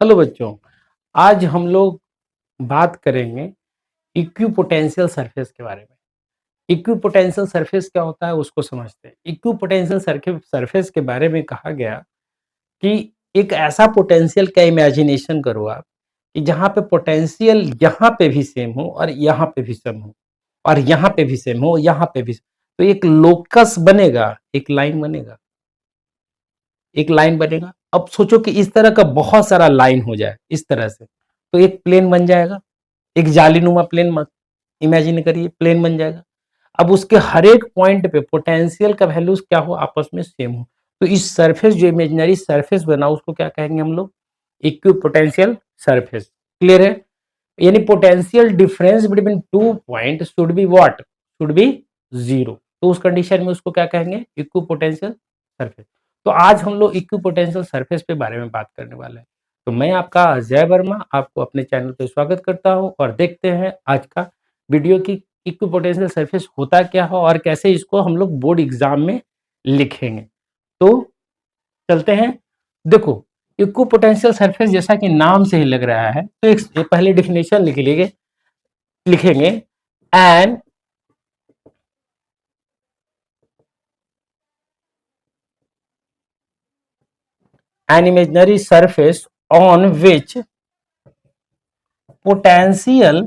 Hello बच्चों, आज हम लोग बात करेंगे इक्विपोटेंशियल सरफेस के बारे में। इक्विपोटेंशियल सरफेस क्या होता है उसको समझते हैं। इक्विपोटेंशियल सरफेस के बारे में कहा गया कि एक ऐसा पोटेंशियल का इमेजिनेशन करो आप कि जहाँ पे पोटेंशियल यहाँ पे भी सेम हो और यहाँ पे भी सेम हो और यहाँ पे भी सेम हो, यहाँ पे भी तो एक लोकस बनेगा, एक लाइन बनेगा। अब सोचो कि इस तरह का बहुत सारा लाइन हो जाए इस तरह से, तो एक प्लेन बन जाएगा, एक जालीनुमा प्लेन मत इमेजिन करिए, प्लेन बन जाएगा। अब उसके हर एक पॉइंट पे पोटेंशियल का वैल्यूज क्या हो, आपस में सेम हो। तो इस सरफेस जो इमेजिनरी सरफेस बना उसको क्या कहेंगे हम लोग, इक्विपोटेंशियल सरफेस। क्लियर है? यानी potential difference between two point should be what, should be zero. तो उस कंडीशन में उसको क्या कहेंगे, इक्विपोटेंशियल सरफेस। तो आज हम लोग इक्विपोटेंशियल सरफेस पे बारे में बात करने वाले हैं। तो मैं आपका अजय वर्मा आपको अपने चैनल पे स्वागत करता हूं और देखते हैं आज का वीडियो की इक्विपोटेंशियल सरफेस होता क्या हो और कैसे इसको हम लोग बोर्ड एग्जाम में लिखेंगे। तो चलते हैं। देखो, इक्विपोटेंशियल सरफेस जैसा कि नाम से ही लग रहा है, तो एक पहले डिफिनेशन लिखेंगे N imaginary surface on which potential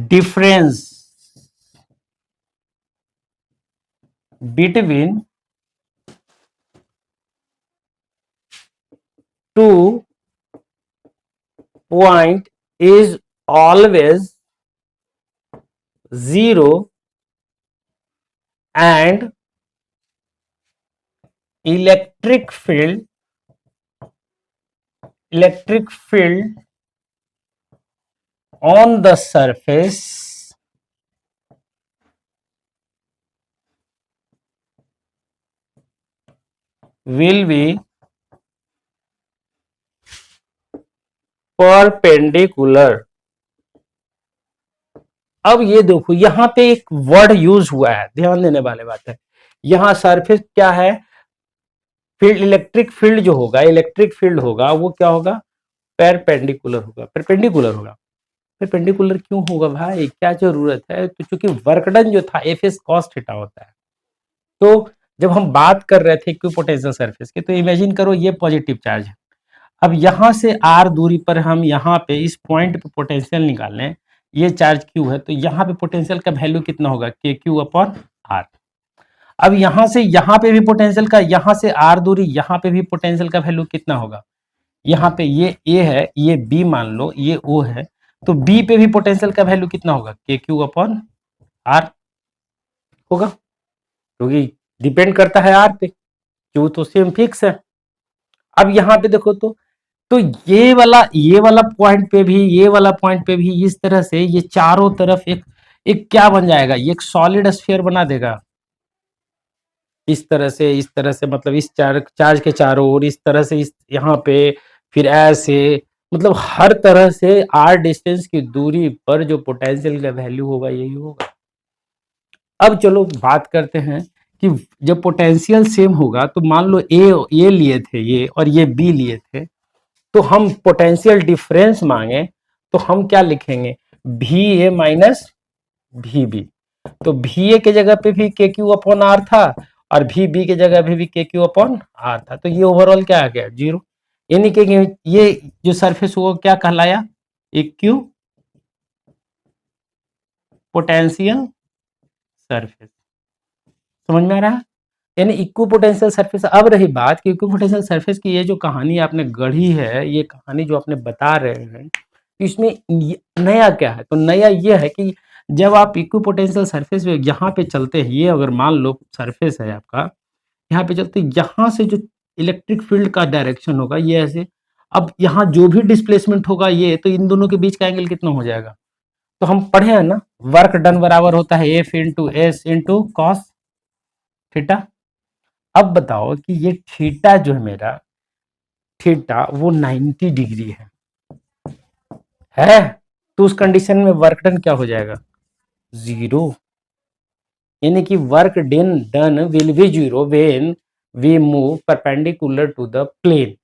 difference between two point is always zero and electric field on the surface will be perpendicular. अब ये देखो, यहां पे एक वर्ड यूज हुआ है, ध्यान देने वाले बात है। यहां सरफेस क्या है, फील्ड, इलेक्ट्रिक फील्ड जो होगा, इलेक्ट्रिक फील्ड होगा वो क्या होगा, परपेंडिकुलर होगा। परपेंडिकुलर क्यों होगा भाई, क्या जरूरत है? तो चूंकि वर्क डन जो था एफ एस कॉस थीटा होता है। तो जब हम बात कर रहे थे इक्विपोटेंशियल सरफेस की, तो इमेजिन करो ये पॉजिटिव चार्ज है। अब यहां से आर दूरी पर हम यहाँ पे इस पॉइंट पे पोटेंशियल निकाल लें, ये चार्ज क्यू है, तो यहाँ पे पोटेंशियल का वैल्यू कितना होगा, के क्यू अपॉन आर। अब यहां से यहाँ पे भी पोटेंशियल का, यहाँ से आर दूरी, यहाँ पे भी पोटेंशियल का वैल्यू कितना होगा, यहाँ पे ये ए है, ये बी मान लो, ये ओ है, तो बी पे भी पोटेंशियल का वैल्यू कितना होगा, के क्यू अपॉन आर होगा, क्योंकि डिपेंड करता है आर पे, क्यू तो सेम फिक्स है। अब यहाँ पे देखो तो ये वाला पॉइंट पे भी, ये वाला पॉइंट पे भी इस तरह से ये चारों तरफ एक एक क्या बन जाएगा, ये एक सॉलिड स्फीयर बना देगा। इस तरह से मतलब इस चार्ज के चारों ओर, इस तरह से, इस यहाँ पे, फिर ऐसे, मतलब हर तरह से आर डिस्टेंस की दूरी पर जो पोटेंशियल का वैल्यू होगा यही होगा। अब चलो बात करते हैं कि जब पोटेंशियल सेम होगा तो मान लो ए लिए थे ये और ये बी लिए थे, तो हम पोटेंशियल डिफरेंस मांगे तो हम क्या लिखेंगे, भी ए माइनस भी बी। तो भी ए के जगह पे भी के क्यू अपॉन आर था और भी बी के जगह पे भी के क्यू अपॉन आर था, तो ये ओवरऑल क्या आ गया, जीरो। यानी कि ये जो सरफेस हुआ क्या कहलाया, इक्यू पोटेंशियल सरफेस। समझ में आ रहा है? यानी इक्वी पोटेंशियल सरफेस। अब रही बात कि इक्वी पोटेंशियल सरफेस की ये जो कहानी आपने गढ़ी है, ये कहानी जो आपने बता रहे हैं, इसमें नया क्या है, तो नया ये है कि जब आप इक्वी पोटेंशियल सरफेस पे यहाँ पे चलते हैं, ये अगर मान लो सरफेस है आपका, यहाँ पे चलते यहाँ से जो इलेक्ट्रिक फील्ड का डायरेक्शन होगा ये ऐसे, अब यहाँ जो भी डिस्प्लेसमेंट होगा ये, तो इन दोनों के बीच का एंगल कितना हो जाएगा, तो हम पढ़े हैं ना, वर्क डन बराबर होता है F into S into cos theta. अब बताओ कि ये थीटा जो है मेरा, थीटा वो 90 डिग्री है, तो उस कंडीशन में वर्क डन क्या हो जाएगा, जीरो। यानी कि work done will be zero when we move perpendicular to the plane.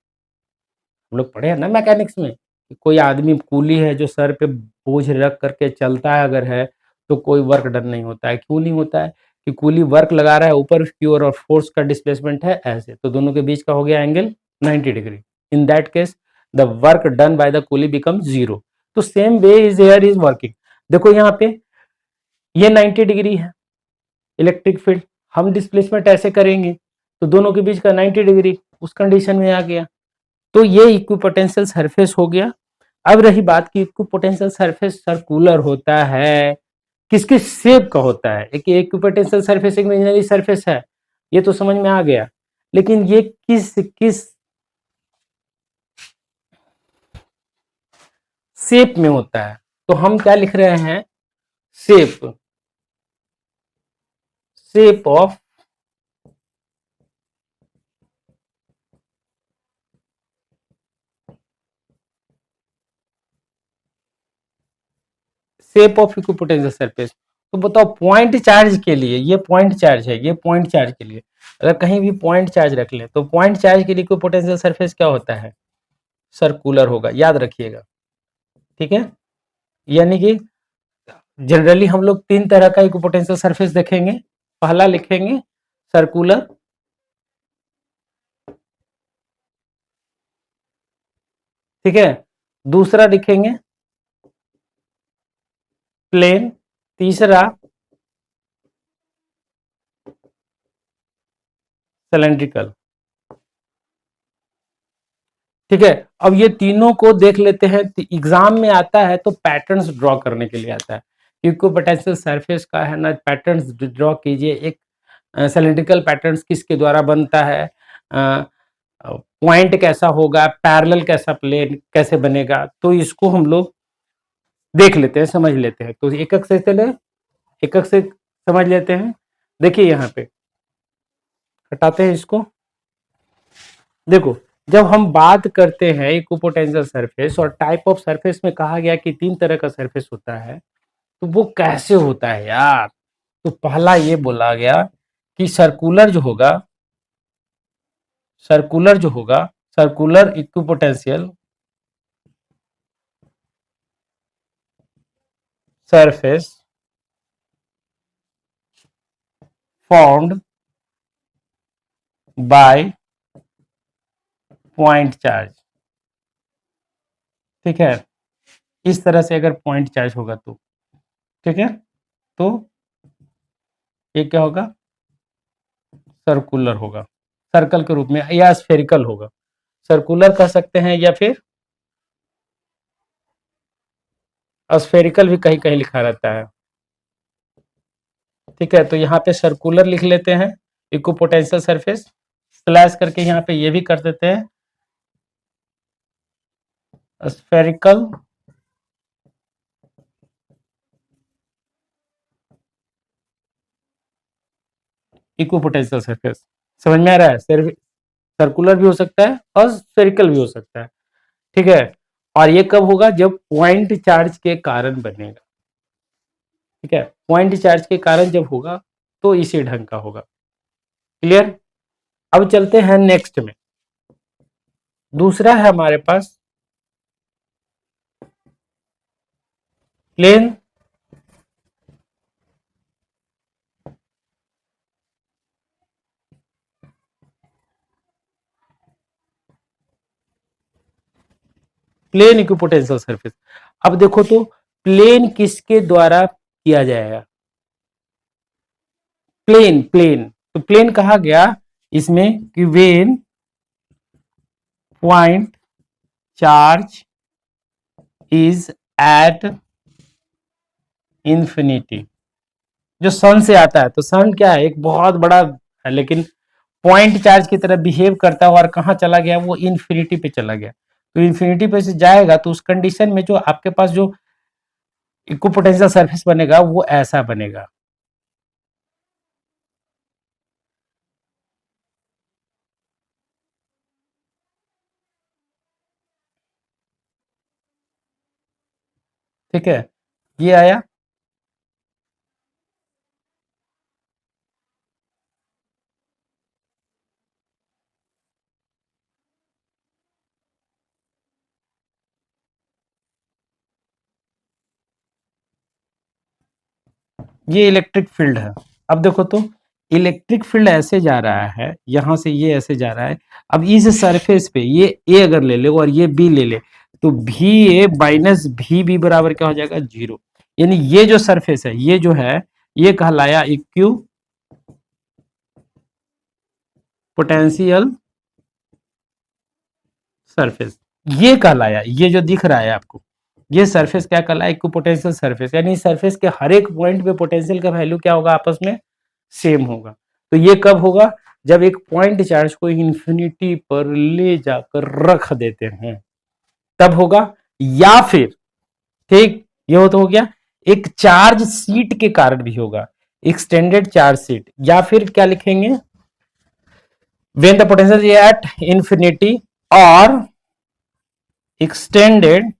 हम लोग पढ़े हैं ना मैकेनिक्स में कि कोई आदमी कूली है जो सर पे बोझ रख करके चलता है अगर है, तो कोई वर्क डन नहीं होता है। क्यों नहीं होता है? कि कूली वर्क लगा रहा है ऊपर की ओर और फोर्स का डिस्प्लेसमेंट है ऐसे, तो दोनों के बीच का हो गया angle 90 degree. In that case the work done by the coolie become zero. तो same way is here is working. देखो यहाँ पे ये 90 डिग्री है इलेक्ट्रिक फील्ड, हम डिस्प्लेसमेंट ऐसे करेंगे तो दोनों के बीच का 90 डिग्री उस कंडीशन में आ गया। तो ये इक्विपोटेंशियल सरफेस हो गया। अब रही बात कि इक्विपोटेंशियल सरफेस सर्कुलर होता है, किस किस शेप का होता है। एक इक्विपोटेंशियल सरफेस एक इमेजिनरी सरफेस है, ये तो समझ में आ गया, लेकिन ये किस किस शेप में होता है। तो हम क्या लिख रहे हैं, shape, shape of shape of equipotential surface. तो बताओ पॉइंट चार्ज के लिए, ये पॉइंट चार्ज है, ये पॉइंट चार्ज के लिए अगर कहीं भी पॉइंट चार्ज रख ले तो पॉइंट चार्ज के लिए इक्विपोटेंशियल सरफेस क्या होता है, सर्कुलर होगा, याद रखिएगा। ठीक है, यानी कि जनरली हम लोग तीन तरह का इक्विपोटेंशियल सरफेस देखेंगे। पहला लिखेंगे सर्कुलर, ठीक है, दूसरा लिखेंगे प्लेन, तीसरा सिलेंड्रिकल। ठीक है, अब ये तीनों को देख लेते हैं। एग्जाम में आता है तो पैटर्न्स ड्रॉ करने के लिए आता है। इक्विपोटेंशियल सरफेस का है ना, पैटर्न्स ड्रॉ कीजिए। एक सिलेंड्रिकल पैटर्न्स किसके द्वारा बनता है, पॉइंट कैसा होगा, पैरेलल कैसा प्लेन कैसे बनेगा, तो इसको हम लोग देख लेते हैं, समझ लेते हैं। तो एक एक से चले, एक एक से समझ लेते हैं। देखिए यहाँ पे हटाते हैं इसको। देखो, जब हम बात करते हैं इक्विपोटेंशियल सरफेस और टाइप ऑफ सरफेस में कहा गया कि तीन तरह का सरफेस होता है, तो वो कैसे होता है यार। तो पहला ये बोला गया कि सर्कुलर जो होगा, सर्कुलर जो होगा, circular equipotential surface formed by point charge. ठीक है, इस तरह से अगर पॉइंट चार्ज होगा तो, ठीक है, तो ये क्या होगा, सर्कुलर होगा, सर्कल के रूप में, या स्फेरिकल होगा। सर्कुलर कह सकते हैं या फिर स्फेरिकल भी कहीं कहीं लिखा रहता है। ठीक है, तो यहाँ पे सर्कुलर लिख लेते हैं इक्विपोटेंशियल सरफेस, स्लैश करके यहाँ पे ये भी कर देते हैं स्फेरिकल इक्विपोटेंशियल सरफेस। समझ में आ रहा है, सर्कुलर भी हो सकता है और स्फेरिकल भी हो सकता है। ठीक है, और ये कब होगा, जब पॉइंट चार्ज के कारण बनेगा। ठीक है, पॉइंट चार्ज के कारण जब होगा तो इसी ढंग का होगा। क्लियर। अब चलते हैं नेक्स्ट में। दूसरा है हमारे पास प्लेन प्लेन इक्विपोटेंशियल सरफेस। अब देखो तो प्लेन किसके द्वारा किया जाएगा, प्लेन, प्लेन। तो प्लेन कहा गया इसमें कि when point charge is at infinity. जो सन से आता है, तो सन क्या है, एक बहुत बड़ा है, लेकिन पॉइंट चार्ज की तरह बिहेव करता है और कहाँ चला गया, वो इन्फिनिटी पे चला गया। तो इन्फिनिटी पे से जाएगा तो उस कंडीशन में जो आपके पास जो इक्विपोटेंशियल सरफेस बनेगा वो ऐसा बनेगा। ठीक है, ये आया। ये इलेक्ट्रिक फील्ड है। अब देखो तो इलेक्ट्रिक फील्ड ऐसे जा रहा है, यहां से ये ऐसे जा रहा है। अब इस सरफेस पे ये ए अगर ले ले और ये बी ले ले, तो भी ए माइनस भी बी बराबर क्या हो जाएगा, 0। यानी ये जो सरफेस है, ये जो है, ये कहलाया इक्यू पोटेंशियल सरफेस। ये कहलाया, ये जो दिख रहा है आपको, ये सरफेस क्या कहलाया, इक्विपोटेंशियल सरफेस। यानी सरफेस के हर एक पॉइंट पे पोटेंशियल का वैल्यू क्या होगा, आपस में सेम होगा। तो ये कब होगा, जब एक पॉइंट चार्ज को इंफिनिटी पर ले जाकर रख देते हैं, तब होगा। या फिर, ठीक, ये तो हो गया, एक चार्ज सीट के कारण भी होगा, एक्सटेंडेड चार्ज सीट। या फिर क्या लिखेंगे, when the potential is at infinity और एक्सटेंडेड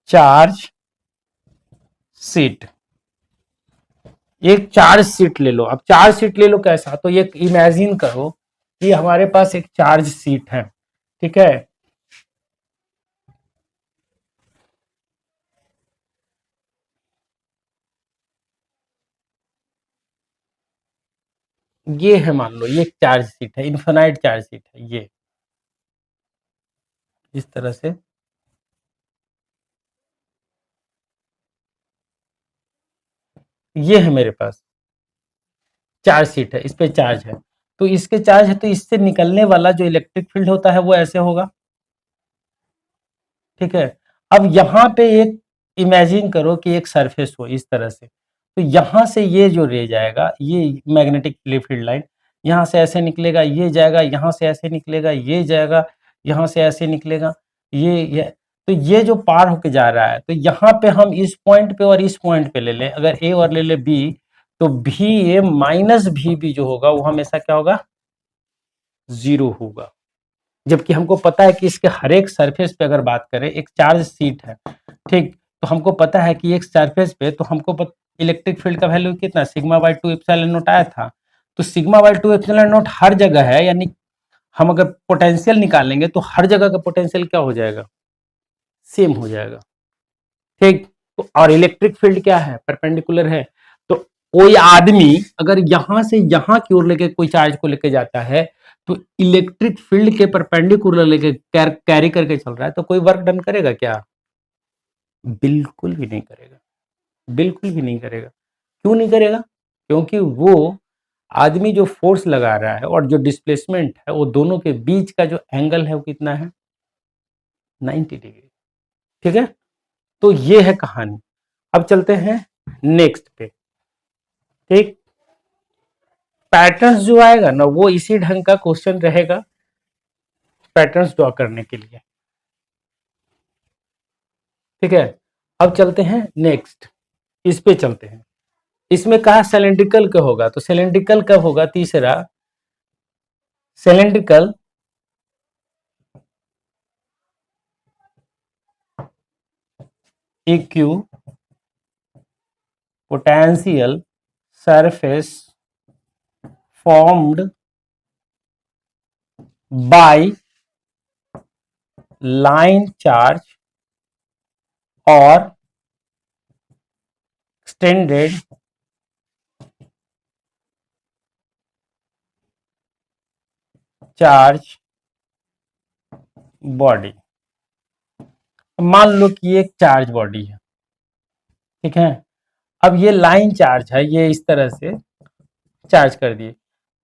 चार्ज सीट। एक चार्ज सीट ले लो। अब चार्ज सीट ले लो कैसा, तो ये इमेजिन करो कि हमारे पास एक चार्ज सीट है, ठीक है। ये है, मान लो ये एक चार्ज सीट है, इन्फिनाइट चार्ज सीट है, ये इस तरह से। ये है मेरे पास चार्ज सीट है, इस पे चार्ज है, तो इसके चार्ज है, तो इससे निकलने वाला जो इलेक्ट्रिक फील्ड होता है वो ऐसे होगा, ठीक है। अब यहाँ पे एक इमेजिन करो कि एक सरफेस हो इस तरह से, तो यहाँ से ये जो रे जाएगा, ये मैग्नेटिक फील्ड लाइन यहाँ से ऐसे निकलेगा, ये जाएगा, यहाँ से ऐसे निकलेगा, ये जाएगा, यहाँ से ऐसे निकलेगा, ये तो ये जो पार होके जा रहा है, तो यहाँ पे हम इस पॉइंट पे और इस पॉइंट पे ले लें, अगर ए और ले ले बी, तो भी ए माइनस भी बी जो होगा वो हमेशा क्या होगा, 0 होगा। जबकि हमको पता है कि इसके हर एक सरफेस पे अगर बात करें, एक चार्ज सीट है, ठीक, तो हमको पता है कि एक सरफेस पे, तो हमको इलेक्ट्रिक फील्ड का वैल्यू कितना, सिग्मा बाई 2 एप्सिलॉन नॉट आया था। तो sigma by 2 epsilon not her जगह है, यानी हम अगर पोटेंशियल निकालेंगे तो हर जगह का पोटेंशियल क्या हो जाएगा, सेम हो जाएगा, ठीक। तो और इलेक्ट्रिक फील्ड क्या है, परपेंडिकुलर है। तो कोई आदमी अगर यहां से यहां की ओर लेके कोई चार्ज को लेके जाता है, तो इलेक्ट्रिक फील्ड के परपेंडिकुलर लेके कैरी करके चल रहा है, तो कोई वर्क डन करेगा क्या, बिल्कुल भी नहीं करेगा, बिल्कुल भी नहीं करेगा। क्यों नहीं करेगा, क्योंकि वो आदमी जो फोर्स लगा रहा है और जो डिस्प्लेसमेंट है, वो दोनों के बीच का जो एंगल है वो कितना है, 90 डिग्री, ठीक है। तो ये है कहानी। अब चलते हैं नेक्स्ट पे, ठीक। पैटर्न्स जो आएगा ना, वो इसी ढंग का क्वेश्चन रहेगा पैटर्न्स ड्रॉ करने के लिए, ठीक है। अब चलते हैं नेक्स्ट, इस पे चलते हैं। इसमें कहा सिलेंड्रिकल का होगा, तो सिलेंड्रिकल कब होगा, तीसरा, cylindrical equipotential surface formed by line charge or extended charge body. मान लो कि ये एक चार्ज बॉडी है, ठीक है। अब ये लाइन चार्ज है, ये इस तरह से चार्ज कर दिए,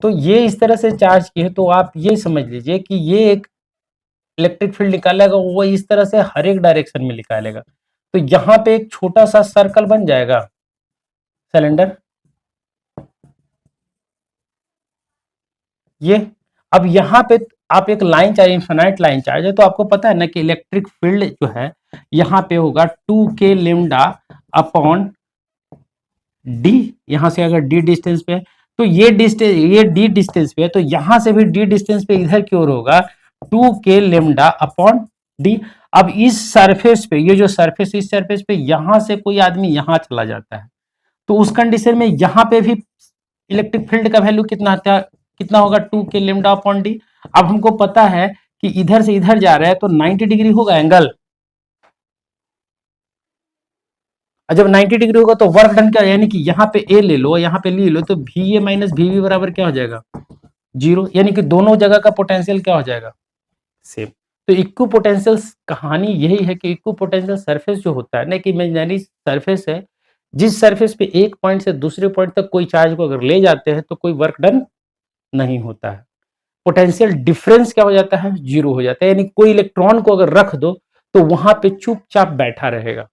तो ये इस तरह से चार्ज किए, तो आप ये समझ लीजिए कि ये एक इलेक्ट्रिक फील्ड निकालेगा, वो इस तरह से हर एक डायरेक्शन में निकालेगा। तो यहाँ पे एक छोटा सा सर्कल बन जाएगा सिलेंडर, ये। अब यहाँ पे आप एक line charge, infinite line charge है, तो आपको पता है ना कि इलेक्ट्रिक फील्ड जो है यहाँ पे होगा 2k लेमडा अपॉन डी। यहाँ से अगर डी डिस्टेंस पे है, तो ये डिस्टेंस, ये डी डिस्टेंस पे है, तो यहाँ से भी डी डिस्टेंस पे इधर की ओर होगा 2k लेमडा अपॉन डी। अब इस सरफेस पे, ये जो सरफेस, इस सरफेस पे यहाँ से कोई आदमी यहाँ चला जाता है, तो उस कंडीशन में यहाँ पे भी इलेक्ट्रिक फील्ड का वैल्यू कितना आता है, कितना होगा, 2k लेमडा अपॉन डी। अब हमको पता है कि इधर से इधर जा रहा है, तो 90 डिग्री होगा एंगल, और जब 90 डिग्री होगा तो वर्क डन क्या, यानी कि यहाँ पे ए ले लो, यहाँ पे ले लो, तो V A minus V B बराबर क्या हो जाएगा, 0, यानी कि दोनों जगह का पोटेंशियल क्या हो जाएगा, सेम। तो इक्वी पोटेंशियल कहानी यही है कि इक्वी पोटेंशियल सरफेस जो होता है ना, कि इमेजिनरी सरफेस है, जिस सरफेस पे एक पॉइंट से दूसरे पॉइंट तक कोई चार्ज को अगर ले जाते हैं तो कोई वर्क डन नहीं होता है। पोटेंशियल डिफरेंस क्या हो जाता है, 0 हो जाता है, यानी कोई इलेक्ट्रॉन को अगर रख दो तो वहां पे चुपचाप बैठा रहेगा,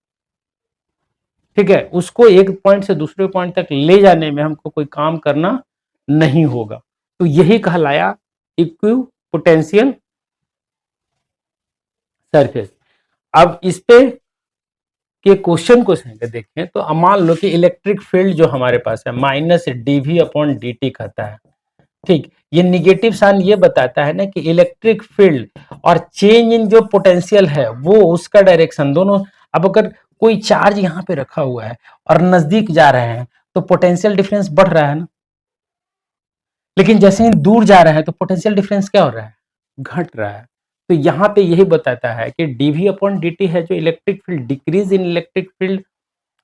ठीक है, उसको एक पॉइंट से दूसरे पॉइंट तक ले जाने में हमको कोई काम करना नहीं होगा। तो यही कहलाया इक्वी पोटेंशियल सरफेस। अब इस पे के क्वेश्चन को देखें तो अब मान लो कि इलेक्ट्रिक फील्ड जो हमारे पास है minus DV upon D T कहता है, ठीक, ये निगेटिव साइन ये बताता है ना कि इलेक्ट्रिक फील्ड और चेंज इन जो पोटेंशियल है वो उसका डायरेक्शन दोनों, अब अगर कोई चार्ज यहाँ पे रखा हुआ है और नजदीक जा रहे हैं तो पोटेंशियल डिफरेंस बढ़ रहा है ना, लेकिन जैसे ही दूर जा रहा है तो पोटेंशियल डिफरेंस क्या हो रहा है, घट रहा है। तो यहाँ पे यही बताता है कि डीवी अपॉन डी टी है जो electric field, decrease in electric field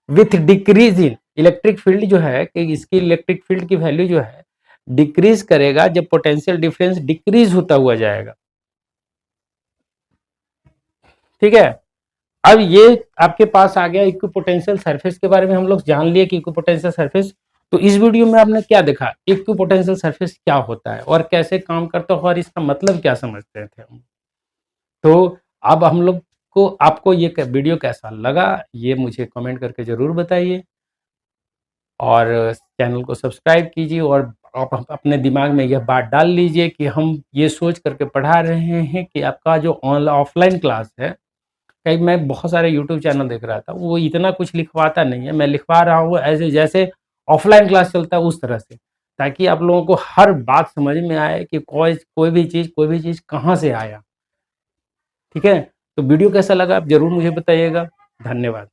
with decrease in electric field जो है कि इसकी इलेक्ट्रिक फील्ड की वैल्यू जो है डिक्रीज करेगा जब पोटेंशियल डिफरेंस डिक्रीज होता हुआ जाएगा, ठीक है। अब ये आपके पास आ गया इक्विपोटेंशियल सरफेस के बारे में, हम लोग जान लिए कि इक्विपोटेंशियल सरफेस। तो इस वीडियो में आपने क्या देखा, इक्विपोटेंशियल सरफेस क्या होता है और कैसे काम करता है और इसका मतलब क्या समझते थे हम। तो अब हम लोग को आपको ये वीडियो कैसा लगा ये मुझे कमेंट करके जरूर बताइए, और चैनल को सब्सक्राइब कीजिए, और आप अपने दिमाग में यह बात डाल लीजिए कि हम ये सोच करके पढ़ा रहे हैं कि आपका जो ऑफलाइन क्लास है, कहीं मैं बहुत सारे यूट्यूब चैनल देख रहा था, वो इतना कुछ लिखवाता नहीं है, मैं लिखवा रहा हूँ ऐसे जैसे ऑफलाइन क्लास चलता है उस तरह से, ताकि आप लोगों को हर बात समझ में आए कि कोई भी चीज़ कहाँ से आया, ठीक है। तो वीडियो कैसा लगा आप जरूर मुझे बताइएगा। धन्यवाद।